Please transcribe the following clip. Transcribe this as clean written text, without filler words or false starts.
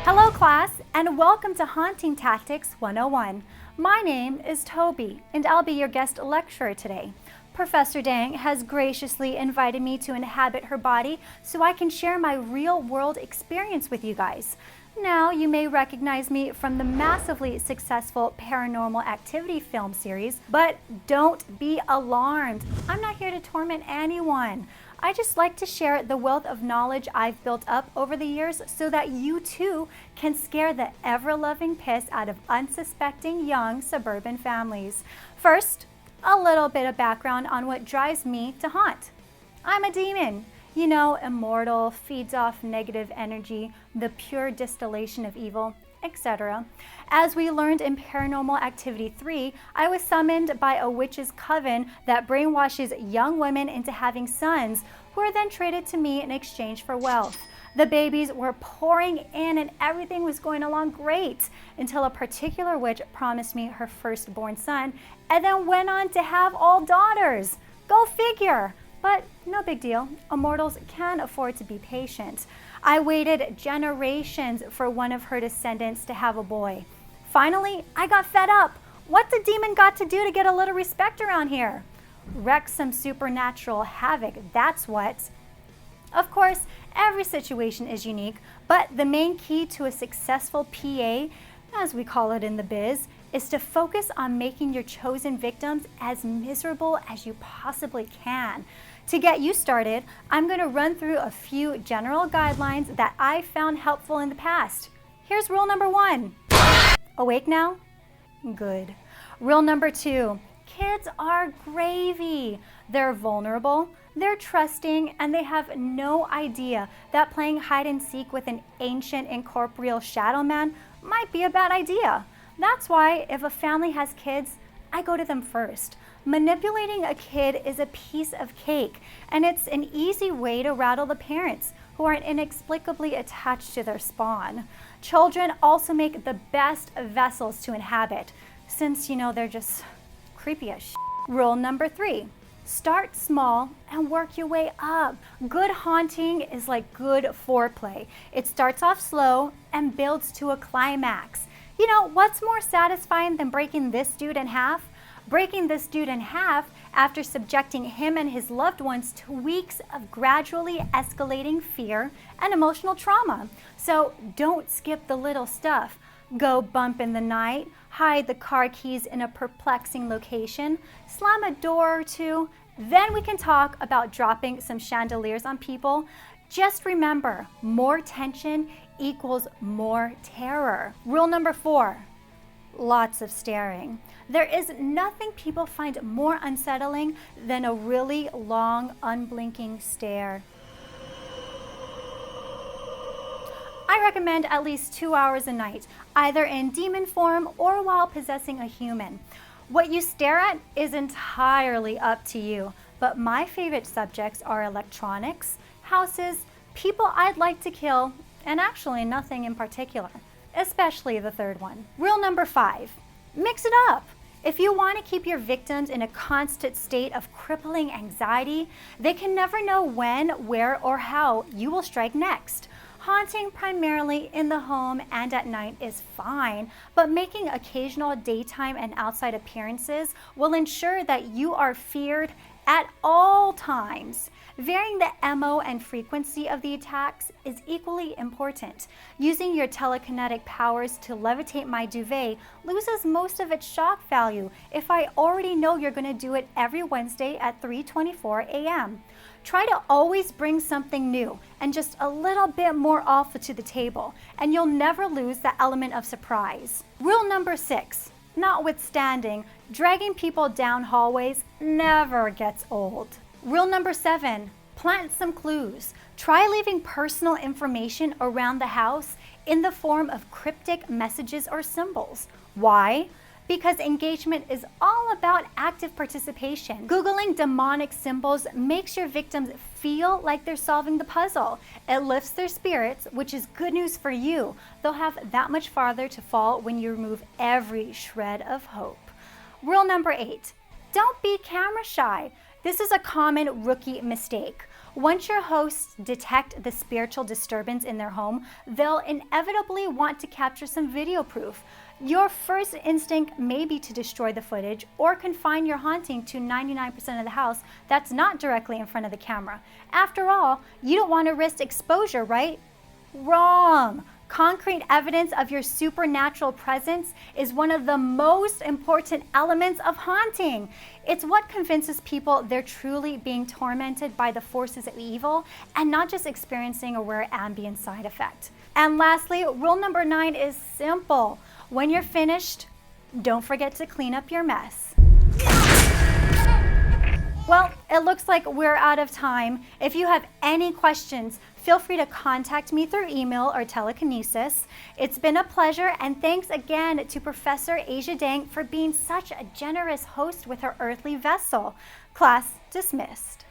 Hello class, and welcome to Haunting Tactics 101. My name is Toby, and I'll be your guest lecturer today. Professor Dang has graciously invited me to inhabit her body so I can share my real-world experience with you guys. Now, you may recognize me from the massively successful Paranormal Activity film series, but don't be alarmed. I'm not here to torment anyone. I just like to share the wealth of knowledge I've built up over the years so that you too can scare the ever-loving piss out of unsuspecting young suburban families. First, a little bit of background on what drives me to haunt. I'm a demon. You know, immortal, feeds off negative energy, the pure distillation of evil, etc. As we learned in Paranormal Activity 3, I was summoned by a witch's coven that brainwashes young women into having sons who are then traded to me in exchange for wealth. The babies were pouring in and everything was going along great until a particular witch promised me her firstborn son and then went on to have all daughters. Go figure! But no big deal. Immortals can afford to be patient. I waited generations for one of her descendants to have a boy. Finally, I got fed up. What's the demon got to do to get a little respect around here? Wreak some supernatural havoc, that's what. Of course, every situation is unique, but the main key to a successful PA, as we call it in the biz, is to focus on making your chosen victims as miserable as you possibly can. To get you started, I'm going to run through a few general guidelines that I found helpful in the past. Here's rule number 1. Awake now? Good. Rule number 2. Kids are gravy. They're vulnerable, they're trusting, and they have no idea that playing hide and seek with an ancient incorporeal shadow man might be a bad idea. That's why if a family has kids, I go to them first. Manipulating a kid is a piece of cake, and it's an easy way to rattle the parents who are inexplicably attached to their spawn. Children also make the best vessels to inhabit, since, you know, they're just creepy as shit. Rule number 3. Start small and work your way up. Good haunting is like good foreplay. It starts off slow and builds to a climax. You know, what's more satisfying than breaking this dude in half? Breaking this dude in half after subjecting him and his loved ones to weeks of gradually escalating fear and emotional trauma. So don't skip the little stuff. Go bump in the night, hide the car keys in a perplexing location, slam a door or two, then we can talk about dropping some chandeliers on people. Just remember, more tension equals more terror. Rule number 4, lots of staring. There is nothing people find more unsettling than a really long, unblinking stare. I recommend at least 2 hours a night, either in demon form or while possessing a human. What you stare at is entirely up to you, but my favorite subjects are electronics, houses, people I'd like to kill, and actually nothing in particular, especially the third one. Rule number 5, mix it up. If you want to keep your victims in a constant state of crippling anxiety, they can never know when, where, or how you will strike next. Haunting primarily in the home and at night is fine, but making occasional daytime and outside appearances will ensure that you are feared at all times. Varying the MO and frequency of the attacks is equally important. Using your telekinetic powers to levitate my duvet loses most of its shock value if I already know you're going to do it every Wednesday at 3:24 a.m. Try to always bring something new and just a little bit more alpha to the table, and you'll never lose the element of surprise. Rule number 6, notwithstanding, dragging people down hallways never gets old. Rule number 7, plant some clues. Try leaving personal information around the house in the form of cryptic messages or symbols. Why? Because engagement is all about active participation. Googling demonic symbols makes your victims feel like they're solving the puzzle. It lifts their spirits, which is good news for you. They'll have that much farther to fall when you remove every shred of hope. Rule number 8, don't be camera shy. This is a common rookie mistake. Once your hosts detect the spiritual disturbance in their home, they'll inevitably want to capture some video proof. Your first instinct may be to destroy the footage or confine your haunting to 99% of the house that's not directly in front of the camera. After all, you don't want to risk exposure, right? Wrong! Concrete evidence of your supernatural presence is one of the most important elements of haunting. It's what convinces people they're truly being tormented by the forces of evil and not just experiencing a rare ambient side effect. And lastly, rule number 9 is simple. When you're finished, don't forget to clean up your mess. Well, it looks like we're out of time. If you have any questions, feel free to contact me through email or telekinesis. It's been a pleasure, and thanks again to Professor Asia Dang for being such a generous host with her earthly vessel. Class dismissed.